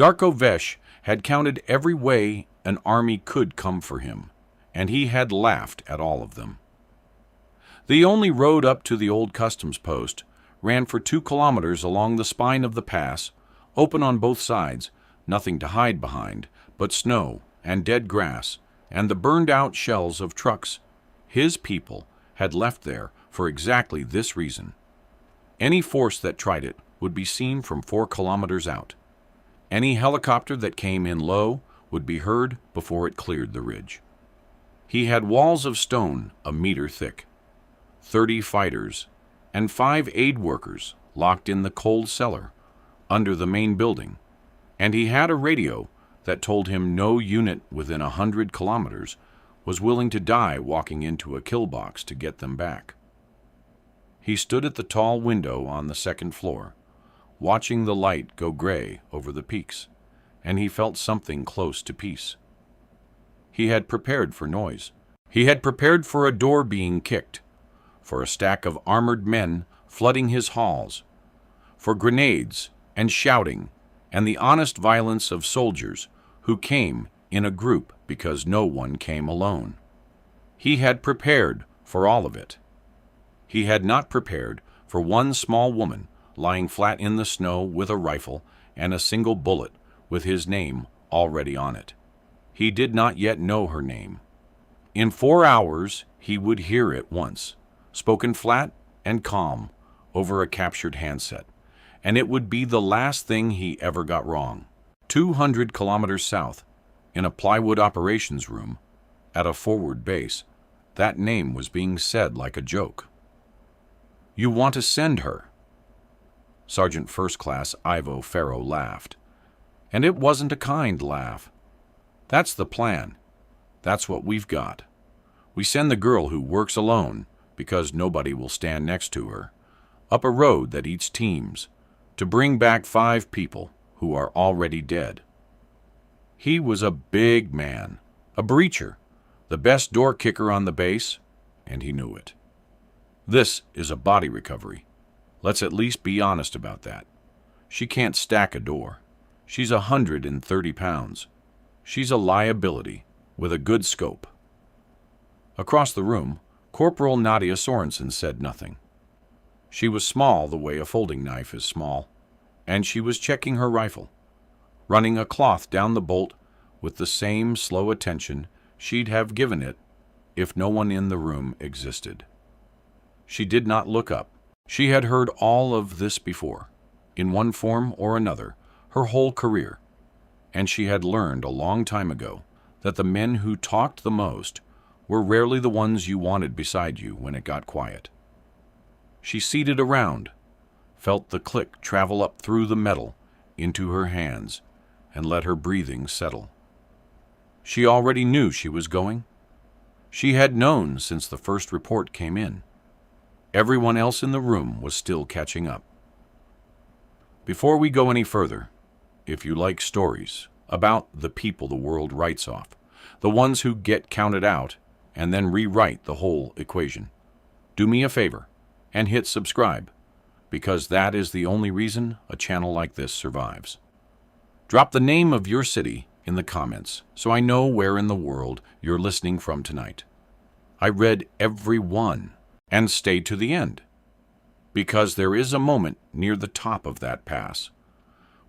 Darko Vesh had counted every way an army could come for him, and he had laughed at all of them. The only road up to the old customs post ran for 2 kilometers along the spine of the pass, open on both sides, nothing to hide behind but snow and dead grass and the burned-out shells of trucks his people had left there for exactly this reason. Any force that tried it would be seen from 4 kilometers out. Any helicopter that came in low would be heard before it cleared the ridge. He had walls of stone a meter thick, 30 fighters, and 5 aid workers locked in the cold cellar under the main building, and he had a radio that told him no unit within 100 kilometers was willing to die walking into a kill box to get them back. He stood at the tall window on the 2nd floor, watching the light go gray over the peaks, and he felt something close to peace. He had prepared for noise. He had prepared for a door being kicked, for a stack of armored men flooding his halls, for grenades and shouting and the honest violence of soldiers who came in a group because no one came alone. He had prepared for all of it. He had not prepared for one small woman lying flat in the snow with a rifle and a single bullet with his name already on it. He did not yet know her name. In 4 hours he would hear it once, spoken flat and calm over a captured handset, and it would be the last thing he ever got wrong. 200 kilometers south, in a plywood operations room, at a forward base, that name was being said like a joke. "You want to send her?" Sergeant First Class Ivo Farrow laughed. And it wasn't a kind laugh. "That's the plan. That's what we've got. We send the girl who works alone, because nobody will stand next to her, up a road that eats teams, to bring back 5 people who are already dead." He was a big man, a breacher, the best door kicker on the base, and he knew it. This is a body recovery. Let's at least be honest about that. She can't stack a door. She's 130 pounds. She's a liability with a good scope. Across the room, Corporal Nadia Sorensen said nothing. She was small the way a folding knife is small, and she was checking her rifle, running a cloth down the bolt with the same slow attention she'd have given it if no one in the room existed. She did not look up. She had heard all of this before, in one form or another, her whole career, and she had learned a long time ago that the men who talked the most were rarely the ones you wanted beside you when it got quiet. She seated around, felt the click travel up through the metal into her hands, and let her breathing settle. She already knew she was going. She had known since the first report came in. Everyone else in the room was still catching up. Before we go any further, if you like stories about the people the world writes off, the ones who get counted out and then rewrite the whole equation, do me a favor and hit subscribe, because that is the only reason a channel like this survives. Drop the name of your city in the comments so I know where in the world you're listening from tonight. I read every one and stayed to the end, because there is a moment near the top of that pass,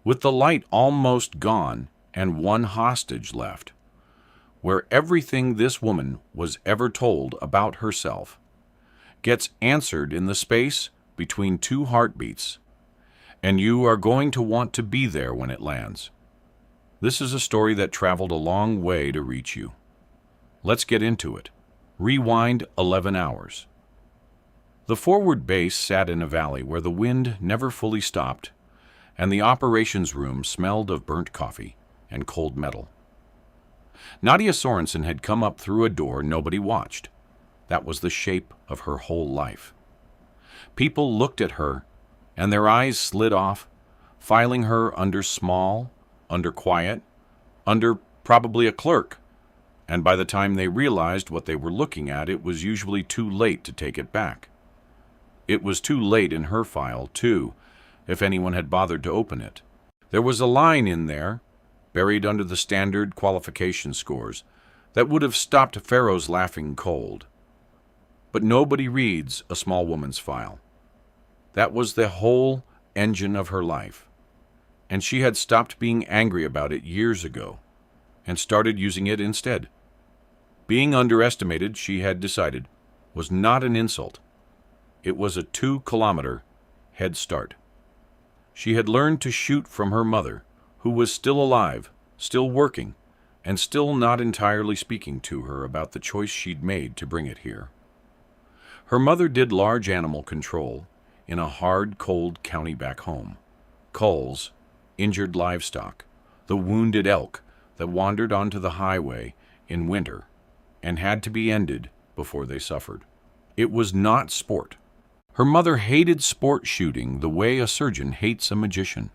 with the light almost gone and one hostage left, where everything this woman was ever told about herself gets answered in the space between 2 heartbeats, and you are going to want to be there when it lands. This is a story that traveled a long way to reach you. Let's get into it. Rewind 11 hours. The forward base sat in a valley where the wind never fully stopped, and the operations room smelled of burnt coffee and cold metal. Nadia Sorensen had come up through a door nobody watched. That was the shape of her whole life. People looked at her, and their eyes slid off, filing her under small, under quiet, under probably a clerk, and by the time they realized what they were looking at, it was usually too late to take it back. It was too late in her file, too, if anyone had bothered to open it. There was a line in there, buried under the standard qualification scores, that would have stopped Pharaoh's laughing cold. But nobody reads a small woman's file. That was the whole engine of her life, and she had stopped being angry about it years ago and started using it instead. Being underestimated, she had decided, was not an insult. It was a 2-kilometer head start. She had learned to shoot from her mother, who was still alive, still working, and still not entirely speaking to her about the choice she'd made to bring it here. Her mother did large animal control in a hard, cold county back home. Culls, injured livestock, the wounded elk that wandered onto the highway in winter and had to be ended before they suffered. It was not sport. Her mother hated sport shooting the way a surgeon hates a magician.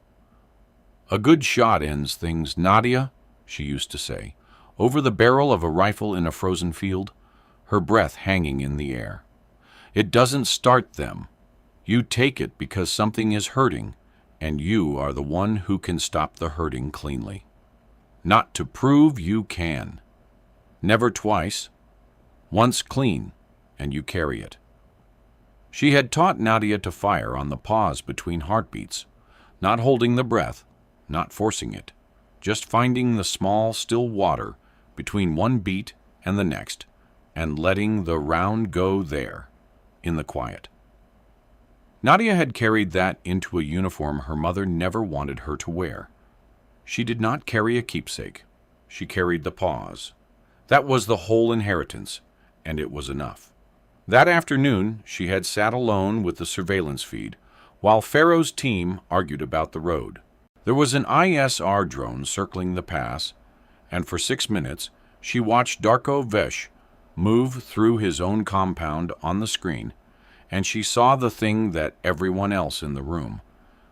A good shot ends things, Nadia, she used to say, over the barrel of a rifle in a frozen field, her breath hanging in the air. It doesn't start them. You take it because something is hurting, and you are the one who can stop the hurting cleanly. Not to prove you can. Never twice. Once clean, and you carry it. She had taught Nadia to fire on the pause between heartbeats, not holding the breath, not forcing it, just finding the small, still water between one beat and the next, and letting the round go there, in the quiet. Nadia had carried that into a uniform her mother never wanted her to wear. She did not carry a keepsake. She carried the pause. That was the whole inheritance, and it was enough. That afternoon, she had sat alone with the surveillance feed, while Pharaoh's team argued about the road. There was an ISR drone circling the pass, and for 6 minutes, she watched Darko Vesh move through his own compound on the screen, and she saw the thing that everyone else in the room,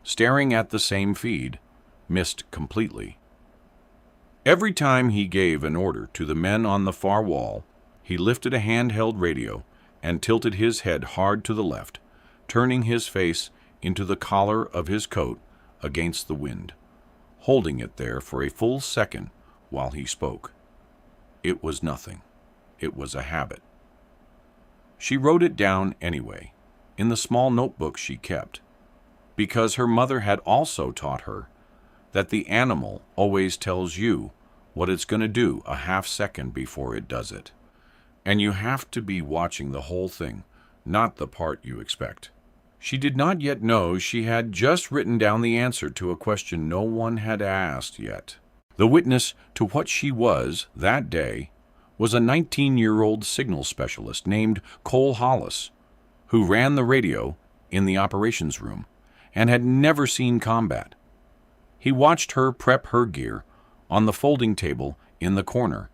staring at the same feed, missed completely. Every time he gave an order to the men on the far wall, he lifted a handheld radio and tilted his head hard to the left, turning his face into the collar of his coat against the wind, holding it there for a full second while he spoke. It was nothing. It was a habit. She wrote it down anyway, in the small notebook she kept, because her mother had also taught her that the animal always tells you what it's going to do a half second before it does it. And you have to be watching the whole thing, not the part you expect. She did not yet know she had just written down the answer to a question no one had asked yet. The witness to what she was that day was a 19-year-old signal specialist named Cole Hollis, who ran the radio in the operations room and had never seen combat. He watched her prep her gear on the folding table in the corner,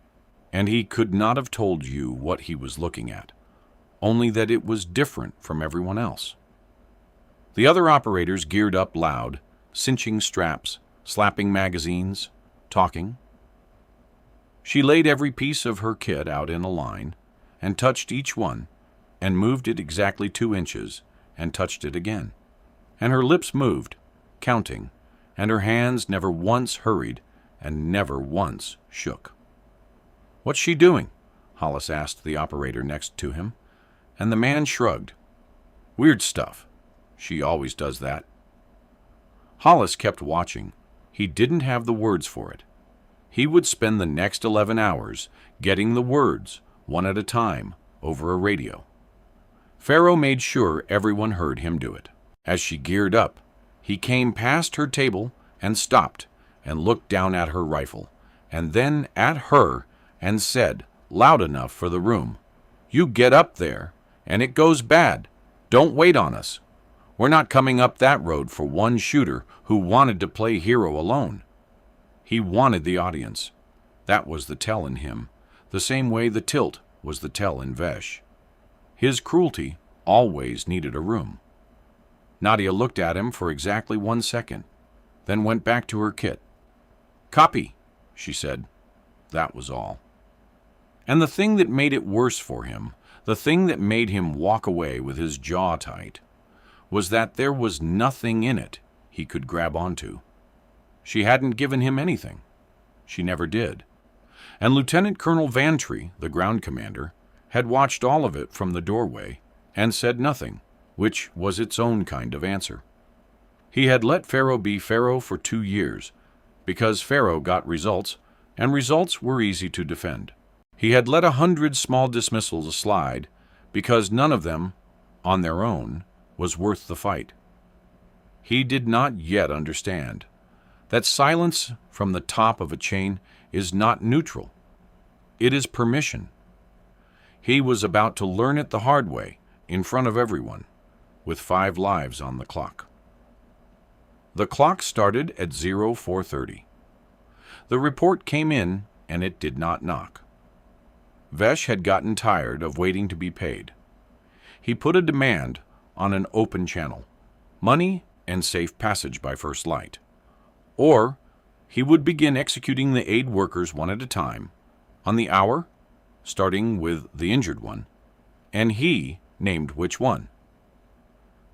and he could not have told you what he was looking at, only that it was different from everyone else. The other operators geared up loud, cinching straps, slapping magazines, talking. She laid every piece of her kit out in a line, and touched each one, and moved it exactly 2 inches, and touched it again. And her lips moved, counting, and her hands never once hurried, and never once shook. "What's she doing?" Hollis asked the operator next to him, and the man shrugged. "Weird stuff. She always does that." Hollis kept watching. He didn't have the words for it. He would spend the next 11 hours getting the words, one at a time, over a radio. Pharaoh made sure everyone heard him do it. As she geared up, he came past her table and stopped and looked down at her rifle, and then at her, and said, loud enough for the room, "You get up there, and it goes bad. Don't wait on us. We're not coming up that road for one shooter who wanted to play hero alone." He wanted the audience. That was the tell in him, the same way the tilt was the tell in Vesh. His cruelty always needed a room. Nadia looked at him for exactly 1 second, then went back to her kit. "Copy," she said. That was all. And the thing that made it worse for him, the thing that made him walk away with his jaw tight, was that there was nothing in it he could grab onto. She hadn't given him anything. She never did. And Lieutenant Colonel Vantry, the ground commander, had watched all of it from the doorway and said nothing, which was its own kind of answer. He had let Pharaoh be Pharaoh for 2 years, because Pharaoh got results, and results were easy to defend. He had let 100 small dismissals slide, because none of them, on their own, was worth the fight. He did not yet understand that silence from the top of a chain is not neutral. It is permission. He was about to learn it the hard way, in front of everyone, with 5 lives on the clock. The clock started at 0430. The report came in, and it did not knock. Vesh had gotten tired of waiting to be paid. He put a demand on an open channel, money and safe passage by first light. Or he would begin executing the aid workers one at a time, on the hour, starting with the injured one, and he named which one.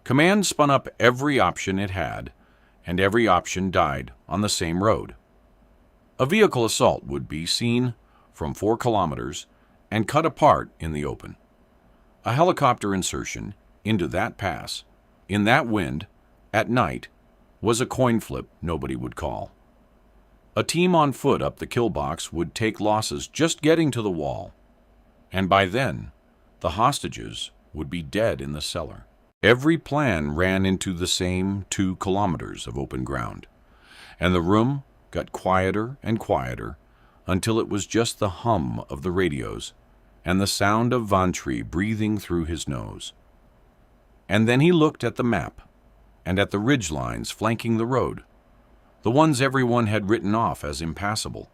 Command spun up every option it had, and every option died on the same road. A vehicle assault would be seen from 4 kilometers and cut apart in the open. A helicopter insertion into that pass, in that wind, at night, was a coin flip nobody would call. A team on foot up the kill box would take losses just getting to the wall, and by then, the hostages would be dead in the cellar. Every plan ran into the same 2 kilometers of open ground, and the room got quieter and quieter until it was just the hum of the radios and the sound of Vantry breathing through his nose. And then he looked at the map and at the ridge lines flanking the road, the ones everyone had written off as impassable,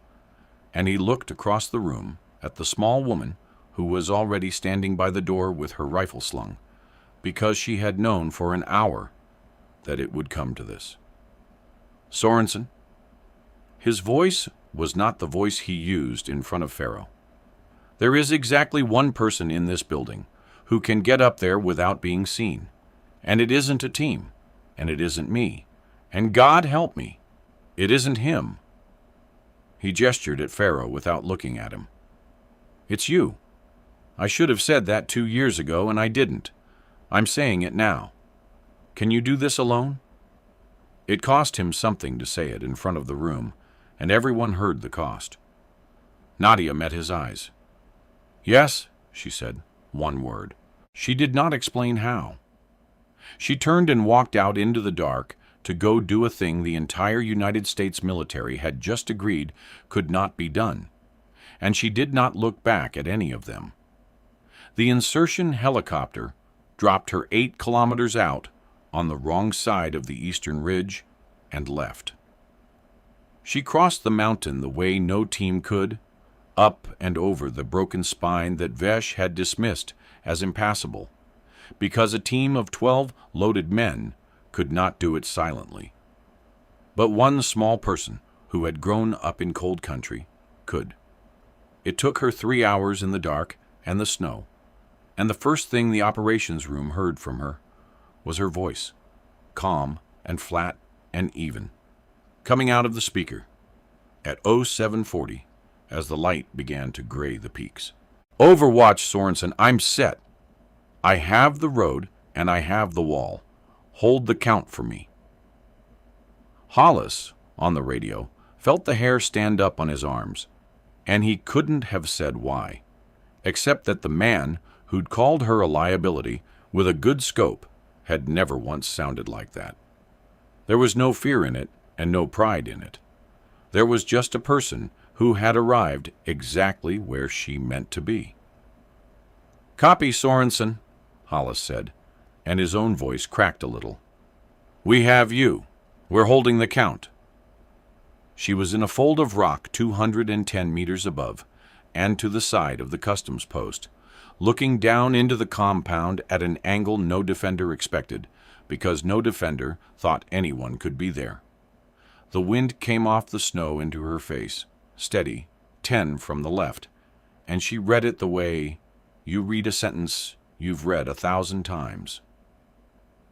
and he looked across the room at the small woman who was already standing by the door with her rifle slung, because she had known for an hour that it would come to this. Sorensen. His voice was not the voice he used in front of Pharaoh. There is exactly one person in this building who can get up there without being seen, and it isn't a team, and it isn't me, and God help me, it isn't him. He gestured at Pharaoh without looking at him. It's you. I should have said that 2 years ago, and I didn't. I'm saying it now. Can you do this alone? It cost him something to say it in front of the room, and everyone heard the cost. Nadia met his eyes. Yes, she said, one word. She did not explain how. She turned and walked out into the dark to go do a thing the entire United States military had just agreed could not be done, and she did not look back at any of them. The insertion helicopter dropped her 8 kilometers out on the wrong side of the eastern ridge and left. She crossed the mountain the way no team could, up and over the broken spine that Vesh had dismissed as impassable, because a team of 12 loaded men could not do it silently. But one small person who had grown up in cold country could. It took her 3 hours in the dark and the snow, and the first thing the operations room heard from her was her voice, calm and flat and even, coming out of the speaker at 0740 as the light began to gray the peaks. Overwatch, Sorensen, I'm set. I have the road and I have the wall. Hold the count for me. Hollis, on the radio, felt the hair stand up on his arms, and he couldn't have said why, except that the man who'd called her a liability with a good scope had never once sounded like that. There was no fear in it and no pride in it. There was just a person who had arrived exactly where she meant to be. Copy, Sorensen, Hollis said, and his own voice cracked a little. We have you. We're holding the count. She was in a fold of rock 210 meters above and to the side of the customs post, looking down into the compound at an angle no defender expected, because no defender thought anyone could be there. The wind came off the snow into her face, steady, 10 from the left, and she read it the way you read a sentence you've read 1,000 times.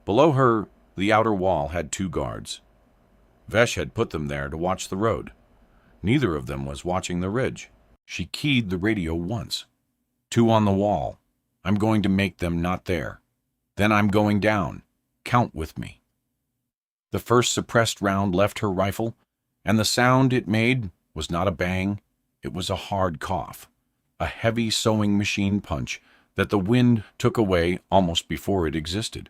Below her, the outer wall had 2 guards. Vesh had put them there to watch the road. Neither of them was watching the ridge. She keyed the radio once. 2 on the wall. I'm going to make them not there. Then I'm going down. Count with me. The first suppressed round left her rifle, and the sound it made was not a bang. It was a hard cough, a heavy sewing machine punch that the wind took away almost before it existed.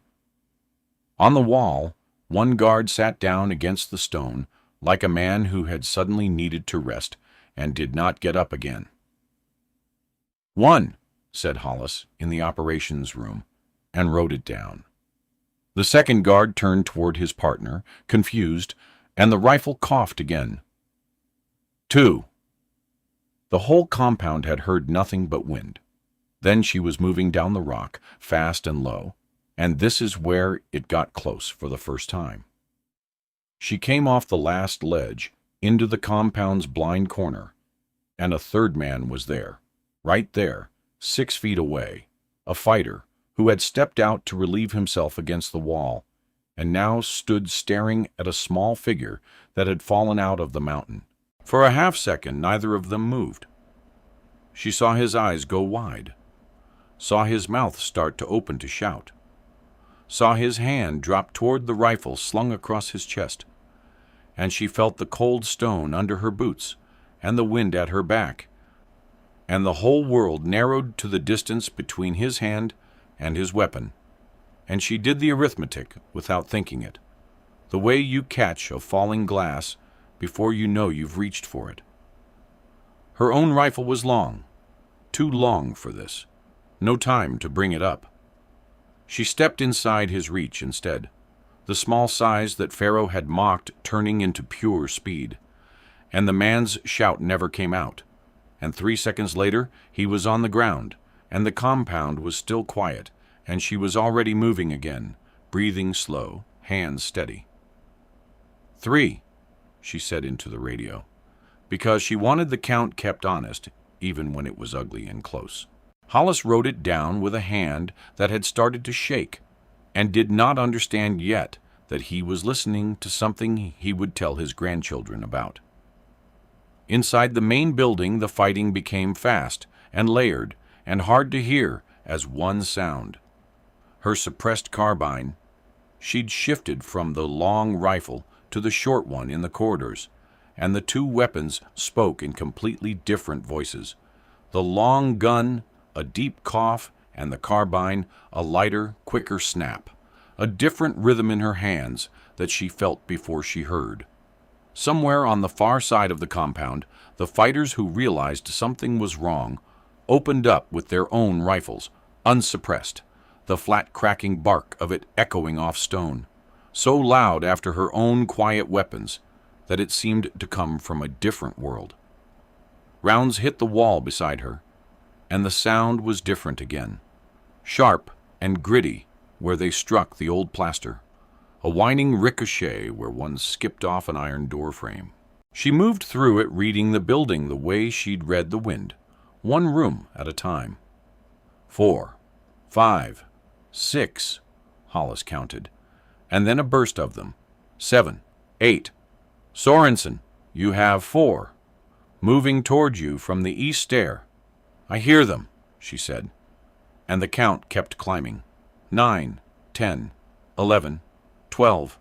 On the wall, one guard sat down against the stone like a man who had suddenly needed to rest and did not get up again. 1, said Hollis in the operations room, and wrote it down. The second guard turned toward his partner, confused, and the rifle coughed again. 2. The whole compound had heard nothing but wind. Then she was moving down the rock, fast and low, and this is where it got close for the first time. She came off the last ledge into the compound's blind corner, and a third man was there, right there, 6 feet away, a fighter who had stepped out to relieve himself against the wall, and now stood staring at a small figure that had fallen out of the mountain. For a half-second, neither of them moved. She saw his eyes go wide, saw his mouth start to open to shout, saw his hand drop toward the rifle slung across his chest, and she felt the cold stone under her boots and the wind at her back, and the whole world narrowed to the distance between his hand and his weapon, and she did the arithmetic without thinking it, the way you catch a falling glass before you know you've reached for it. Her own rifle was long, too long for this, no time to bring it up. She stepped inside his reach instead, the small size that Pharaoh had mocked turning into pure speed, and the man's shout never came out, and 3 seconds later he was on the ground, and the compound was still quiet, and she was already moving again, breathing slow, hands steady. 3, she said into the radio, because she wanted the count kept honest, even when it was ugly and close. Hollis wrote it down with a hand that had started to shake, and did not understand yet that he was listening to something he would tell his grandchildren about. Inside the main building, the fighting became fast and layered and hard to hear as one sound. Her suppressed carbine, she'd shifted from the long rifle to the short one in the corridors, and the 2 weapons spoke in completely different voices. The long gun, a deep cough, and the carbine, a lighter, quicker snap, a different rhythm in her hands that she felt before she heard. Somewhere on the far side of the compound, the fighters who realized something was wrong opened up with their own rifles, unsuppressed, the flat cracking bark of it echoing off stone, so loud after her own quiet weapons that it seemed to come from a different world. Rounds hit the wall beside her, and the sound was different again, sharp and gritty where they struck the old plaster, a whining ricochet where one skipped off an iron door frame. She moved through it, reading the building the way she'd read the wind, 1 room at a time. 4, 5, 6, Hollis counted, and then a burst of them. 7, 8. Sorensen, you have 4. Moving toward you from the east stair. I hear them, she said, and the count kept climbing. 9, 10, 11, 12,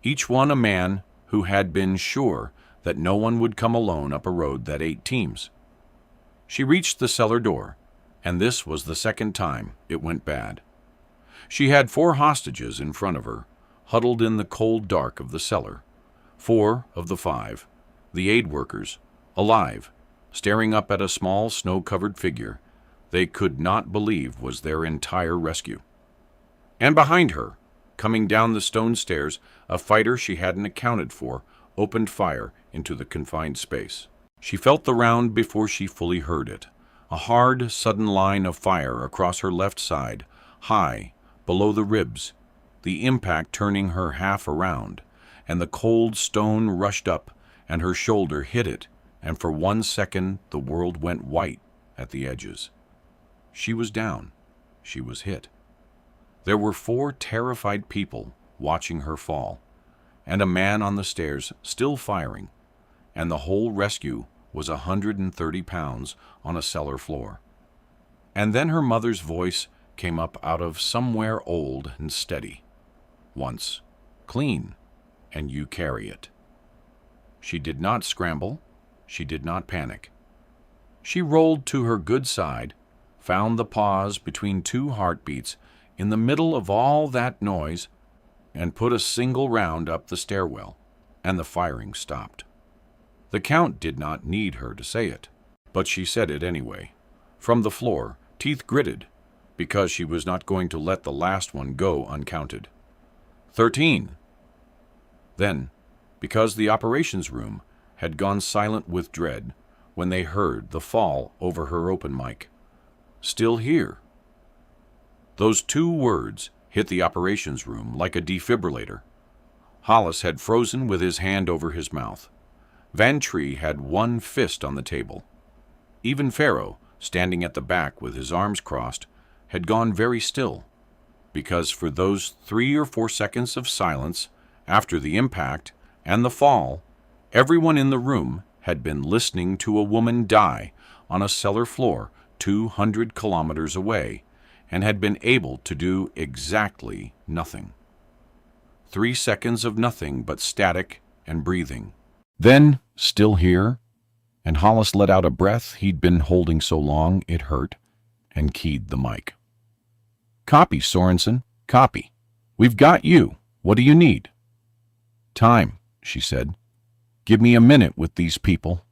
each one a man who had been sure that no one would come alone up a road that 8 teams. She reached the cellar door, and this was the second time it went bad. She had 4 hostages in front of her, huddled in the cold dark of the cellar. 4 of the 5, the aid workers, alive, staring up at a small snow-covered figure they could not believe was their entire rescue. And behind her, coming down the stone stairs, a fighter she hadn't accounted for opened fire into the confined space. She felt the round before she fully heard it, a hard, sudden line of fire across her left side, high, below the ribs, the impact turning her half around, and the cold stone rushed up, and her shoulder hit it, and for 1 second the world went white at the edges. She was down. She was hit. There were 4 terrified people watching her fall, and a man on the stairs still firing, and the whole rescue was 130 pounds on a cellar floor. And then her mother's voice came up out of somewhere old and steady. Once, clean, and you carry it. She did not scramble. She did not panic. She rolled to her good side, found the pause between two heartbeats in the middle of all that noise, and put a single round up the stairwell, and the firing stopped. The Count did not need her to say it, but she said it anyway, from the floor, teeth gritted, because she was not going to let the last one go uncounted. 13. Then, because the operations room had gone silent with dread when they heard the fall over her open mic. Still here. Those two words hit the operations room like a defibrillator. Hollis had frozen with his hand over his mouth. Van Tree had one fist on the table. Even Pharaoh, standing at the back with his arms crossed, had gone very still, because for those 3 or 4 seconds of silence after the impact and the fall, everyone in the room had been listening to a woman die on a cellar floor 200 kilometers away and had been able to do exactly nothing. 3 seconds of nothing but static and breathing. Then, still here, and Hollis let out a breath he'd been holding so long it hurt, and keyed the mic. "Copy, Sorensen, copy. We've got you. What do you need?" "Time," she said. "Give me a minute with these people."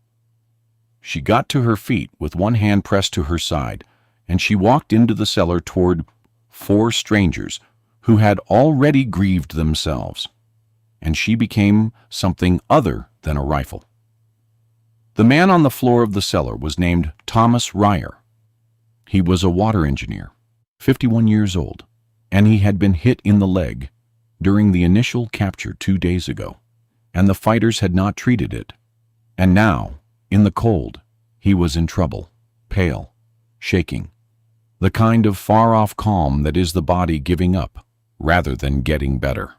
She got to her feet with one hand pressed to her side, and she walked into the cellar toward 4 strangers who had already grieved themselves, and she became something other than a rifle. The man on the floor of the cellar was named Thomas Ryer. He was a water engineer, 51 years old, and he had been hit in the leg during the initial capture 2 days ago, and the fighters had not treated it. And now, in the cold, he was in trouble, pale, shaking, the kind of far-off calm that is the body giving up rather than getting better.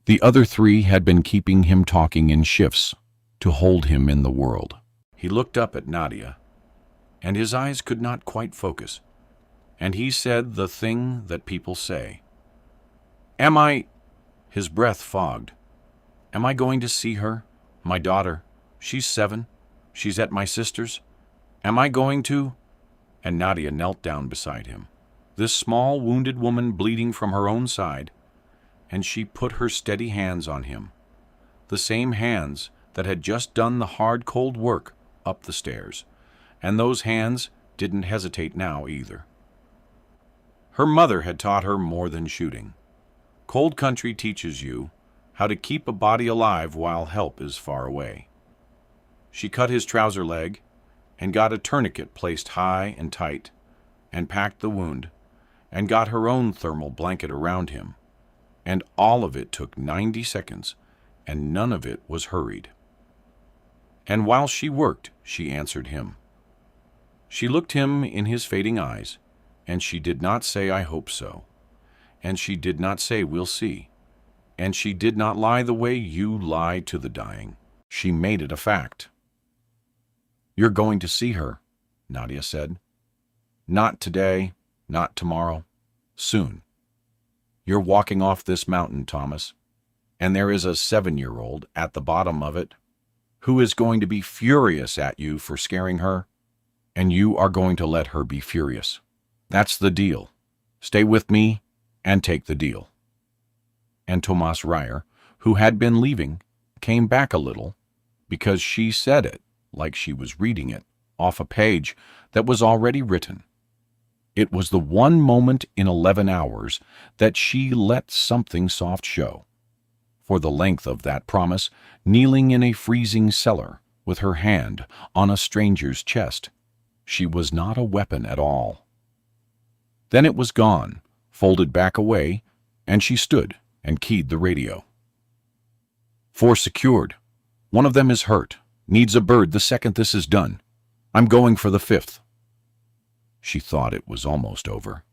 The other 3 had been keeping him talking in shifts to hold him in the world. He looked up at Nadia, and his eyes could not quite focus, and he said the thing that people say. "Am I—" His breath fogged. "Am I going to see her? My daughter. She's 7. She's at my sister's. Am I going to—" And Nadia knelt down beside him, this small wounded woman bleeding from her own side, and she put her steady hands on him, the same hands that had just done the hard, cold work up the stairs, and those hands didn't hesitate now either. Her mother had taught her more than shooting. Cold country teaches you how to keep a body alive while help is far away. She cut his trouser leg and got a tourniquet placed high and tight, and packed the wound, and got her own thermal blanket around him, and all of it took 90 seconds, and none of it was hurried. And while she worked, she answered him. She looked him in his fading eyes, and she did not say, "I hope so," and she did not say, "We'll see," and she did not lie the way you lie to the dying. She made it a fact. "You're going to see her," Nadia said. "Not today, not tomorrow, soon. You're walking off this mountain, Thomas, and there is a 7-year-old at the bottom of it who is going to be furious at you for scaring her, and you are going to let her be furious. That's the deal. Stay with me and take the deal." And Thomas Ryer, who had been leaving, came back a little because she said it like she was reading it off a page that was already written. It was the one moment in 11 hours that she let something soft show. For the length of that promise, kneeling in a freezing cellar with her hand on a stranger's chest, she was not a weapon at all. Then it was gone, folded back away, and she stood and keyed the radio. "4 secured. One of them is hurt. Needs a bird the second this is done. I'm going for the 5th. She thought it was almost over.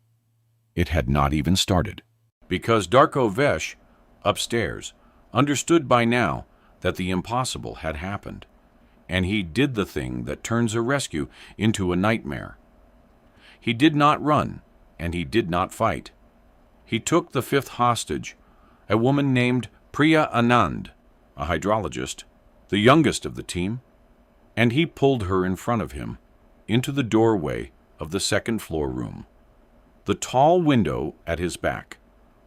It had not even started, because Darko Vesh, upstairs, understood by now that the impossible had happened, and he did the thing that turns a rescue into a nightmare. He did not run, and he did not fight. He took the fifth hostage, a woman named Priya Anand, a hydrologist, the youngest of the team, and he pulled her in front of him into the doorway of the second-floor room. The tall window at his back,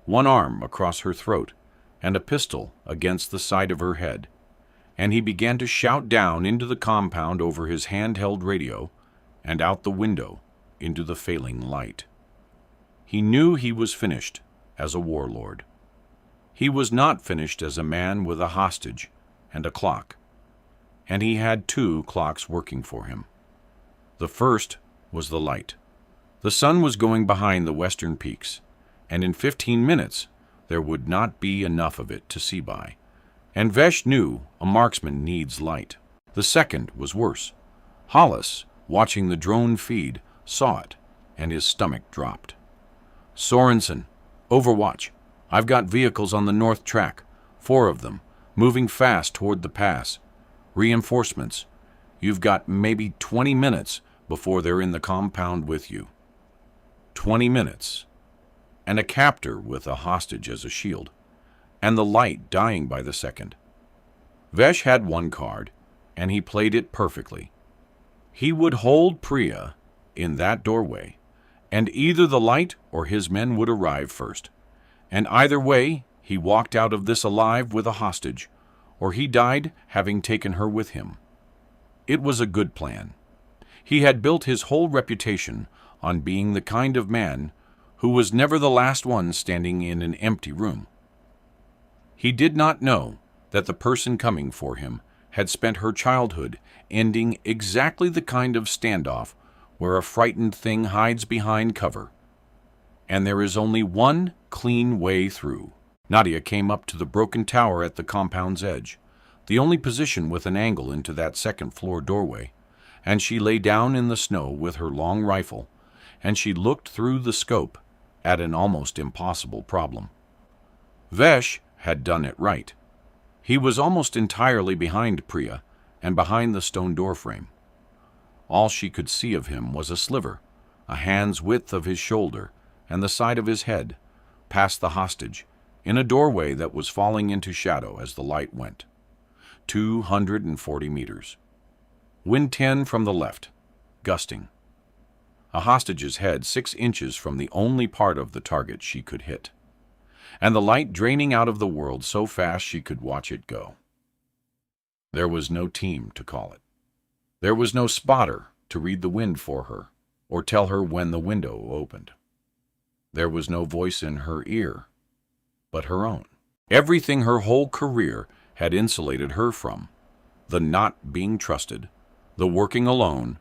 one arm across her throat, and a pistol against the side of her head, and he began to shout down into the compound over his handheld radio and out the window into the failing light. He knew he was finished as a warlord. He was not finished as a man with a hostage and a clock, and he had two clocks working for him. The first was the light. The sun was going behind the western peaks, and in 15 minutes there would not be enough of it to see by, and Vesh knew a marksman needs light. The second was worse. Hollis, watching the drone feed, saw it, and his stomach dropped. "Sorensen, Overwatch. I've got vehicles on the north track, 4 of them, moving fast toward the pass. Reinforcements. You've got maybe 20 minutes before they're in the compound with you." 20 minutes. And a captor with a hostage as a shield, and the light dying by the second. Vesh had one card, and he played it perfectly. He would hold Priya in that doorway, and either the light or his men would arrive first. And either way, he walked out of this alive with a hostage, or he died having taken her with him. It was a good plan. He had built his whole reputation on being the kind of man who was never the last one standing in an empty room. He did not know that the person coming for him had spent her childhood ending exactly the kind of standoff where a frightened thing hides behind cover. And there is only one clean way through. Nadia came up to the broken tower at the compound's edge, the only position with an angle into that second-floor doorway, and she lay down in the snow with her long rifle, and she looked through the scope at an almost impossible problem. Vesh had done it right. He was almost entirely behind Priya and behind the stone doorframe. All she could see of him was a sliver, a hand's width of his shoulder and the side of his head, past the hostage, in a doorway that was falling into shadow as the light went. 240 meters. Wind 10 from the left, gusting. A hostage's head 6 inches from the only part of the target she could hit, and the light draining out of the world so fast she could watch it go. There was no team to call it. There was no spotter to read the wind for her or tell her when the window opened. There was no voice in her ear but her own. Everything her whole career had insulated her from, the not being trusted, the working alone,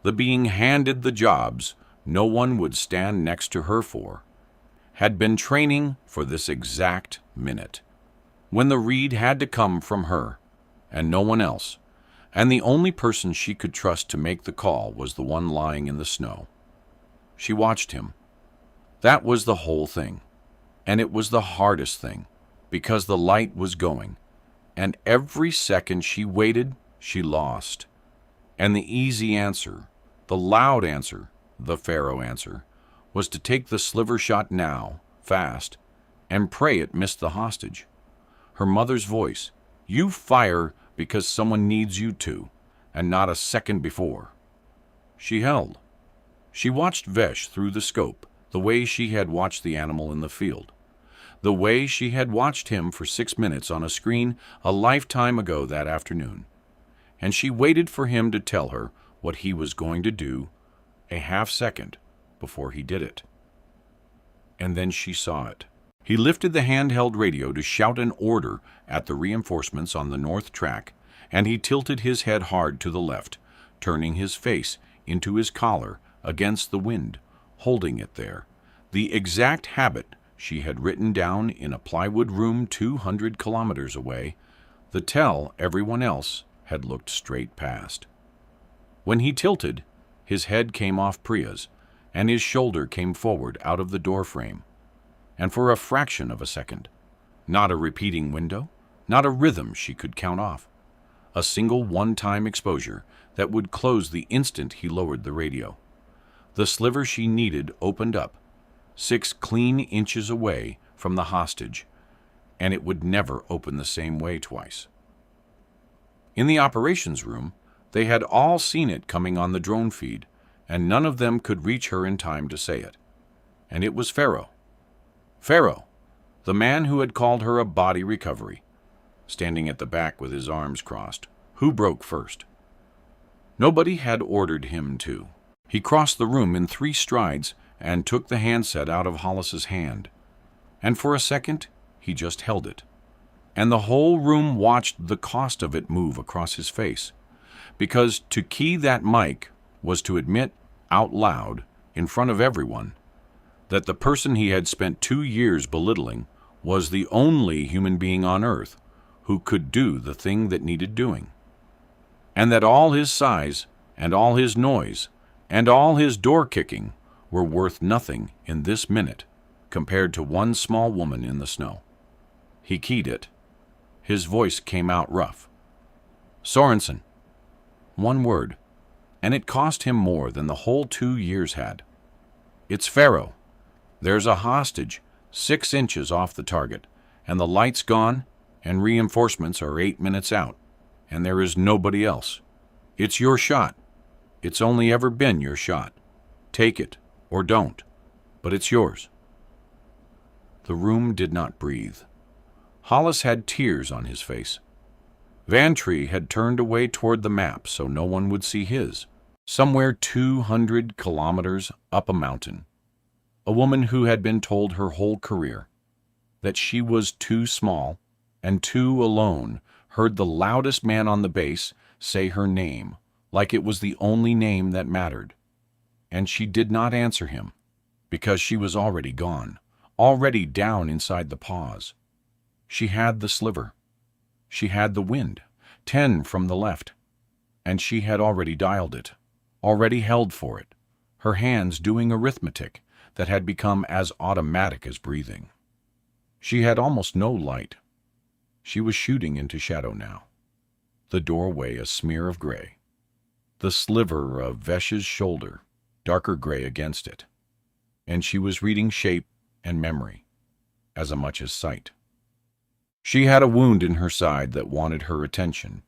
the being handed the jobs no one would stand next to her for, had been training for this exact minute, when the read had to come from her and no one else, and the only person she could trust to make the call was the one lying in the snow. She watched him. That was the whole thing, and it was the hardest thing, because the light was going, and every second she waited, she lost. And the easy answer, the loud answer, the Pharaoh answer, was to take the sliver shot now, fast, and pray it missed the hostage. Her mother's voice, "You fire because someone needs you to, and not a second before." She held. She watched Vesh through the scope, the way she had watched the animal in the field, the way she had watched him for 6 minutes on a screen a lifetime ago that afternoon. And she waited for him to tell her what he was going to do a half-second before he did it. And then she saw it. He lifted the handheld radio to shout an order at the reinforcements on the north track, and he tilted his head hard to the left, turning his face into his collar against the wind, holding it there, the exact habit she had written down in a plywood room 200 kilometers away, the tell everyone else had looked straight past. When he tilted, his head came off Priya's, and his shoulder came forward out of the doorframe. And for a fraction of a second, not a repeating window, not a rhythm she could count off. A single one-time exposure that would close the instant he lowered the radio. The sliver she needed opened up, 6 clean inches away from the hostage, and it would never open the same way twice. In the operations room, they had all seen it coming on the drone feed, and none of them could reach her in time to say it. And it was Pharaoh. Pharaoh, the man who had called her a body recovery, standing at the back with his arms crossed, who broke first. Nobody had ordered him to. He crossed the room in 3 strides and took the handset out of Hollis's hand. And for a second, he just held it. And the whole room watched the cost of it move across his face. Because to key that mic was to admit out loud, in front of everyone, that the person he had spent 2 years belittling was the only human being on Earth who could do the thing that needed doing. And that all his size, and all his noise, and all his door kicking were worth nothing in this minute compared to one small woman in the snow. He keyed it. His voice came out rough. Sorensen. 1 word, and it cost him more than the whole 2 years had. It's Pharaoh. There's a hostage 6 inches off the target, and the light's gone, and reinforcements are 8 minutes out, and there is nobody else. It's your shot. It's only ever been your shot. Take it, or don't, but it's yours. The room did not breathe. Hollis had tears on his face. Vantry had turned away toward the map so no one would see his. Somewhere 200 kilometers up a mountain. A woman who had been told her whole career that she was too small and too alone heard the loudest man on the base say her name like it was the only name that mattered. And she did not answer him because she was already gone, already down inside the pause. She had the sliver. She had the wind, 10 from the left, and she had already dialed it, already held for it, her hands doing arithmetic that had become as automatic as breathing. She had almost no light. She was shooting into shadow now. The doorway a smear of gray. The sliver of Vesh's shoulder, darker gray against it. And she was reading shape and memory, as much as sight. She had a wound in her side that wanted her attention,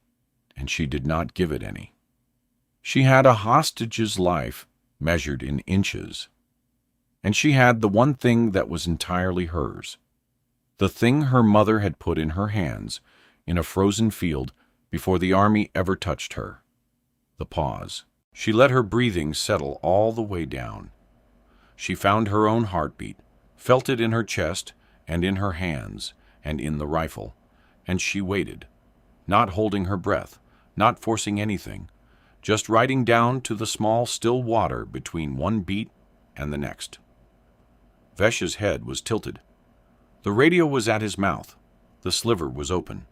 and she did not give it any. She had a hostage's life measured in inches, and she had the one thing that was entirely hers, the thing her mother had put in her hands in a frozen field before the army ever touched her. The pause. She let her breathing settle all the way down. She found her own heartbeat, felt it in her chest and in her hands and in the rifle, and she waited, not holding her breath, not forcing anything, just riding down to the small still water between one beat and the next. Vesh's head was tilted. The radio was at his mouth. The sliver was open.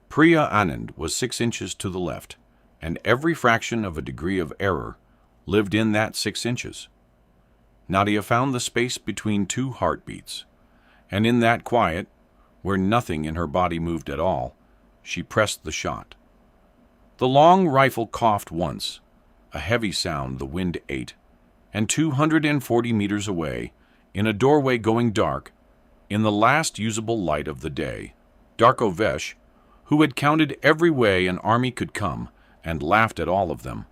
Priya Anand was 6 inches to the left, and every fraction of a degree of error lived in that 6 inches. Nadia found the space between 2 heartbeats, and in that quiet, where nothing in her body moved at all, she pressed the shot. The long rifle coughed once, a heavy sound the wind ate, and 240 meters away, in a doorway going dark, in the last usable light of the day, Darko Vesh, who had counted every way an army could come and laughed at all of them,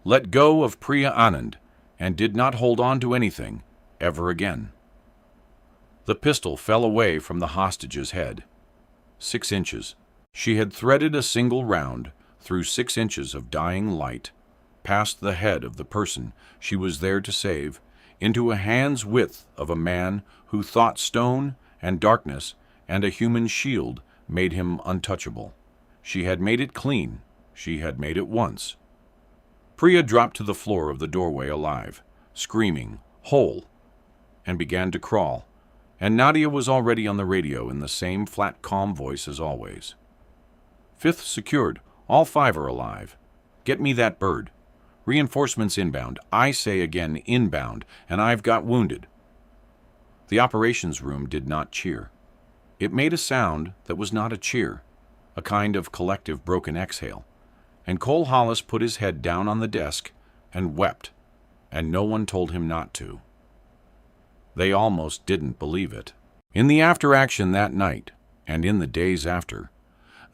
let go of Priya Anand and did not hold on to anything ever again. The pistol fell away from the hostage's head. 6 inches. She had threaded a single round through 6 inches of dying light, past the head of the person she was there to save, into a hand's width of a man who thought stone and darkness and a human shield made him untouchable. She had made it clean. She had made it once. Priya dropped to the floor of the doorway alive, screaming, whole, and began to crawl, and Nadia was already on the radio in the same flat, calm voice as always. 5th secured. All 5 are alive. Get me that bird. Reinforcements inbound. I say again inbound, and I've got wounded. The operations room did not cheer. It made a sound that was not a cheer, a kind of collective broken exhale, and Cole Hollis put his head down on the desk and wept, and no one told him not to. They almost didn't believe it. In the after-action that night, and in the days after,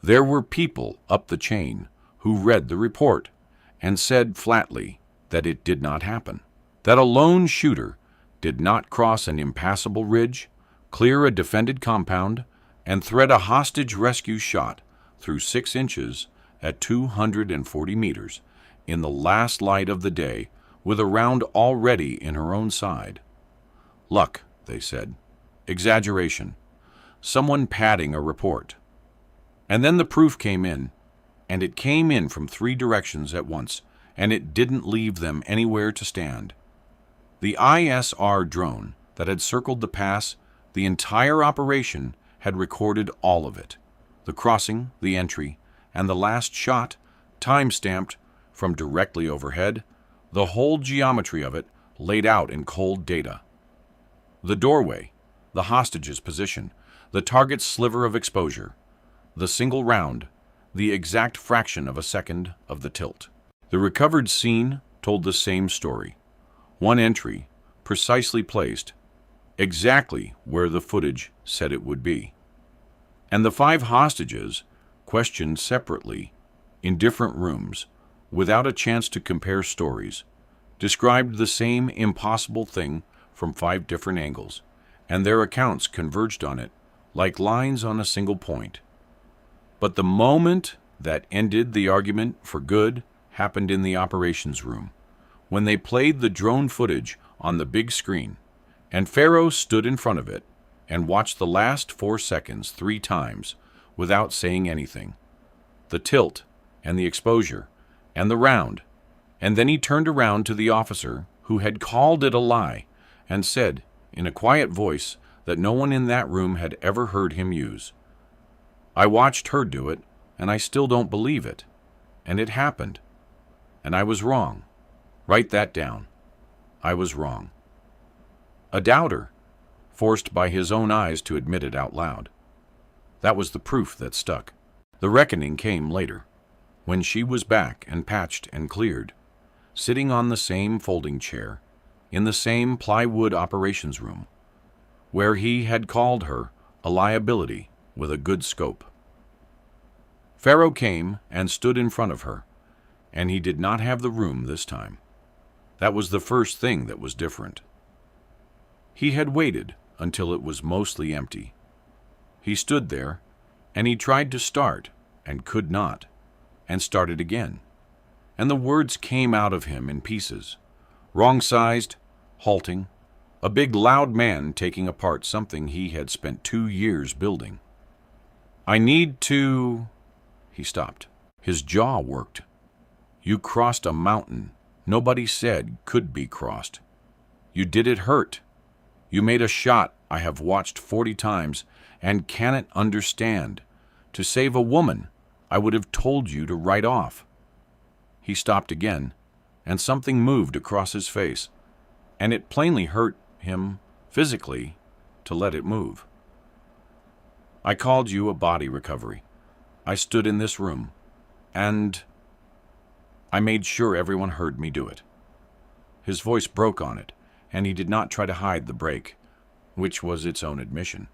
there were people up the chain who read the report and said flatly that it did not happen, that a lone shooter did not cross an impassable ridge, clear a defended compound, and thread a hostage rescue shot through 6 inches at 240 meters in the last light of the day with a round already in her own side. Luck, they said. Exaggeration. Someone padding a report. And then the proof came in, and it came in from 3 directions at once, and it didn't leave them anywhere to stand. The ISR drone that had circled the pass, the entire operation, had recorded all of it. The crossing, the entry, and the last shot, time-stamped from directly overhead, the whole geometry of it laid out in cold data. The doorway, the hostage's position, the target's sliver of exposure, the single round, the exact fraction of a second of the tilt. The recovered scene told the same story. One entry, precisely placed, exactly where the footage said it would be. And the 5 hostages, questioned separately, in different rooms, without a chance to compare stories, described the same impossible thing from 5 different angles, and their accounts converged on it like lines on a single point. But the moment that ended the argument for good happened in the operations room, when they played the drone footage on the big screen, and Pharaoh stood in front of it and watched the last 4 seconds 3 times without saying anything. The tilt and the exposure and the round, and then he turned around to the officer who had called it a lie and said, in a quiet voice that no one in that room had ever heard him use, "I watched her do it, and I still don't believe it. And it happened. And I was wrong. Write that down. I was wrong." A doubter, forced by his own eyes to admit it out loud. That was the proof that stuck. The reckoning came later, when she was back and patched and cleared, sitting on the same folding chair, in the same plywood operations room, where he had called her a liability with a good scope. Pharaoh came and stood in front of her, and he did not have the room this time. That was the first thing that was different. He had waited until it was mostly empty. He stood there, and he tried to start, and could not, and started again. And the words came out of him in pieces, wrong-sized, halting, a big loud man taking apart something he had spent 2 years building. "I need to..." He stopped. His jaw worked. "You crossed a mountain nobody said could be crossed. You did it hurt. You made a shot I have watched 40 times and cannot understand. To save a woman, I would have told you to write off." He stopped again, and something moved across his face, and it plainly hurt him physically to let it move. "I called you a body recovery. I stood in this room, and I made sure everyone heard me do it." His voice broke on it, and he did not try to hide the break, which was its own admission,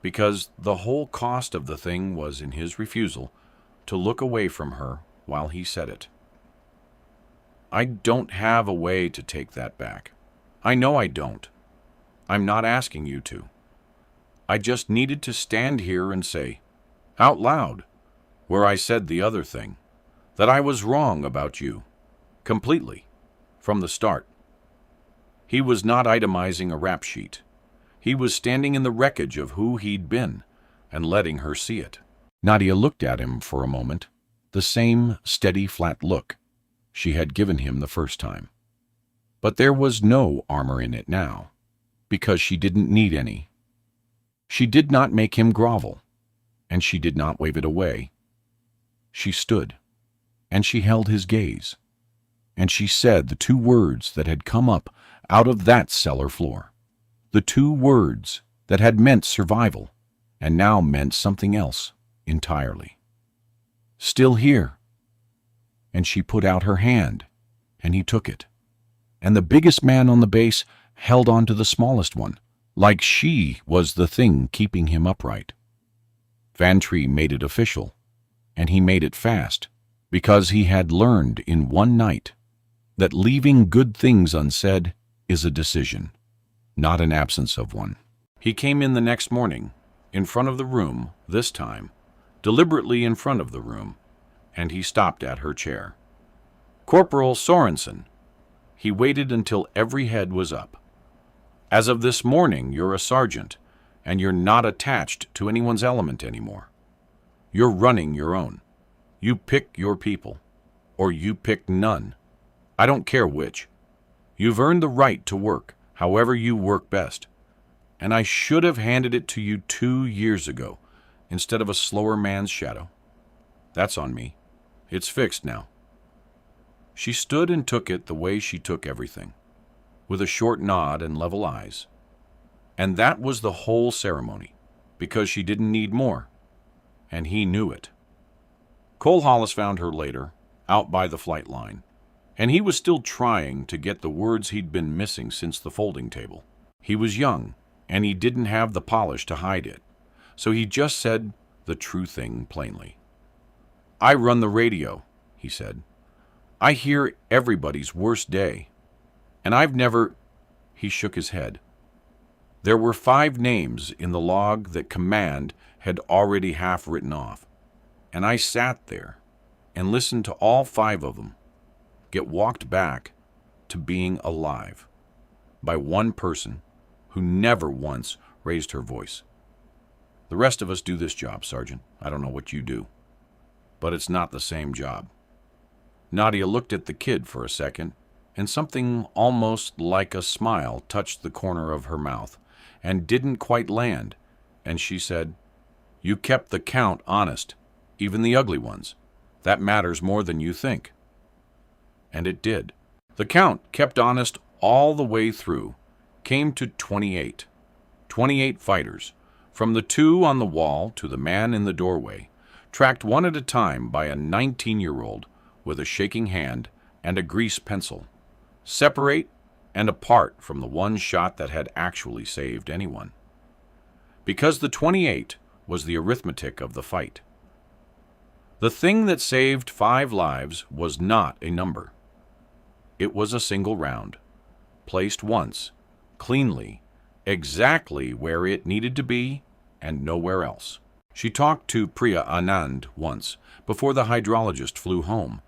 because the whole cost of the thing was in his refusal to look away from her while he said it. "I don't have a way to take that back. I know I don't. I'm not asking you to. I just needed to stand here and say, out loud, where I said the other thing, that I was wrong about you, completely, from the start." He was not itemizing a rap sheet. He was standing in the wreckage of who he'd been and letting her see it. Nadia looked at him for a moment, the same steady, flat look she had given him the first time. But there was no armor in it now, because she didn't need any. She did not make him grovel, and she did not wave it away. She stood, and she held his gaze, and she said the 2 words that had come up out of that cellar floor, the 2 words that had meant survival and now meant something else entirely. "Still here." And she put out her hand, and he took it. And the biggest man on the base held on to the smallest one, like she was the thing keeping him upright. Vantry made it official, and he made it fast, because he had learned in one night that leaving good things unsaid is a decision, not an absence of one. He came in the next morning, in front of the room, this time, deliberately in front of the room, and he stopped at her chair. "Corporal Sorensen." He waited until every head was up. "As of this morning, you're a sergeant, and you're not attached to anyone's element anymore. You're running your own. You pick your people, or you pick none. I don't care which. You've earned the right to work however you work best, and I should have handed it to you 2 years ago instead of a slower man's shadow. That's on me. It's fixed now." She stood and took it the way she took everything, with a short nod and level eyes. And that was the whole ceremony, because she didn't need more, and he knew it. Cole Hollis found her later, out by the flight line, and he was still trying to get the words he'd been missing since the folding table. He was young, and he didn't have the polish to hide it, so he just said the true thing plainly. "I run the radio," he said. "I hear everybody's worst day, and I've never—" He shook his head. There were 5 names in the log that command had already half written off, and I sat there and listened to all 5 of them get walked back to being alive by one person who never once raised her voice. The rest of us do this job, Sergeant. I don't know what you do, but it's not the same job." Nadia looked at the kid for a second, and something almost like a smile touched the corner of her mouth and didn't quite land, and she said, "You kept the count honest, even the ugly ones. That matters more than you think." And it did. The count, kept honest all the way through, came to 28. 28 fighters, from the 2 on the wall to the man in the doorway, tracked one at a time by a 19-year-old with a shaking hand and a grease pencil, separate and apart from the one shot that had actually saved anyone. Because the 28 was the arithmetic of the fight. The thing that saved 5 lives was not a number. It was a single round, placed once, cleanly, exactly where it needed to be and nowhere else. She talked to Priya Anand once, before the hydrologist flew home,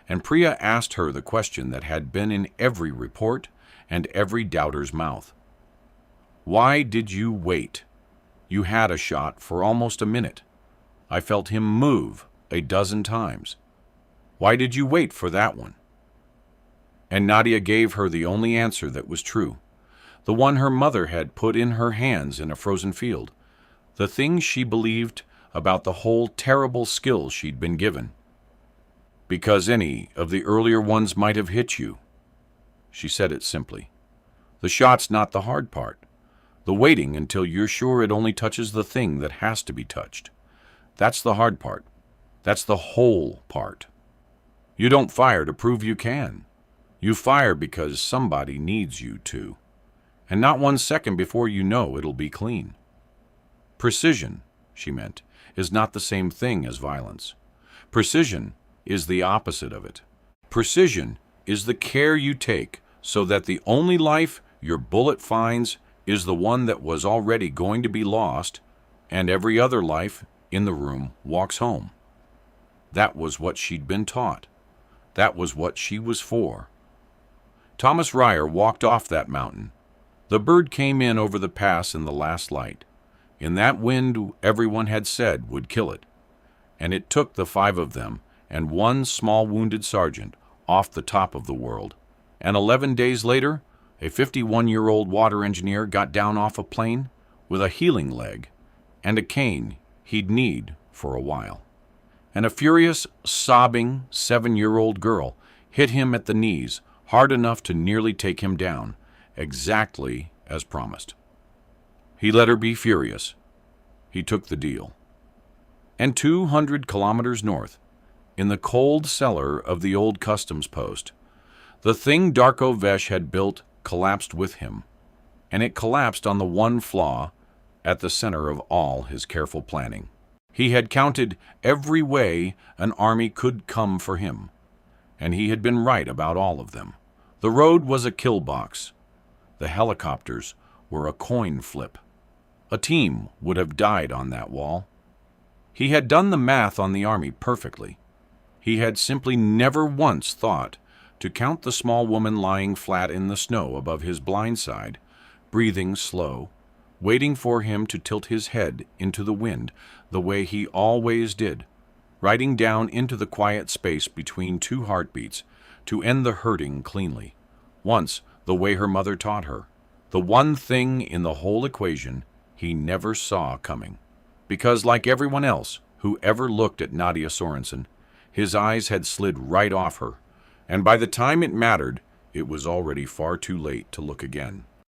and Priya asked her the question that had been in every report and every doubter's mouth. "Why did you wait? You had a shot for almost a minute. I felt him move a dozen times. Why did you wait for that one?" And Nadia gave her the only answer that was true, the one her mother had put in her hands in a frozen field, the things she believed about the whole terrible skill she'd been given. "Because any of the earlier ones might have hit you." She said it simply. "The shot's not the hard part. The waiting until you're sure it only touches the thing that has to be touched. That's the hard part. That's the whole part. You don't fire to prove you can. You fire because somebody needs you to. And not 1 second before you know it'll be clean." Precision, she meant, is not the same thing as violence. Precision is the opposite of it. Precision is the care you take so that the only life your bullet finds is the one that was already going to be lost, and every other life in the room walks home. That was what she'd been taught. That was what she was for. Thomas Ryer walked off that mountain. The bird came in over the pass in the last light. In that wind everyone had said would kill it. And it took the 5 of them and 1 small wounded sergeant off the top of the world. And 11 days later, a 51-year-old water engineer got down off a plane with a healing leg and a cane he'd need for a while. And a furious, sobbing 7-year-old girl hit him at the knees hard enough to nearly take him down, exactly as promised. He let her be furious. he took the deal. And 200 kilometers north, in the cold cellar of the old customs post, the thing Darko Vesh had built collapsed with him, and it collapsed on the one flaw at the center of all his careful planning. He had counted every way an army could come for him, and he had been right about all of them. The road was a kill box. The helicopters were a coin flip. A team would have died on that wall. He had done the math on the army perfectly. He had simply never once thought to count the small woman lying flat in the snow above his blind side, breathing slow, waiting for him to tilt his head into the wind the way he always did, riding down into the quiet space between two heartbeats to end the hurting cleanly. Once, the way her mother taught her, the one thing in the whole equation he never saw coming. Because, like everyone else who ever looked at Nadia Sorensen, his eyes had slid right off her, and by the time it mattered, it was already far too late to look again.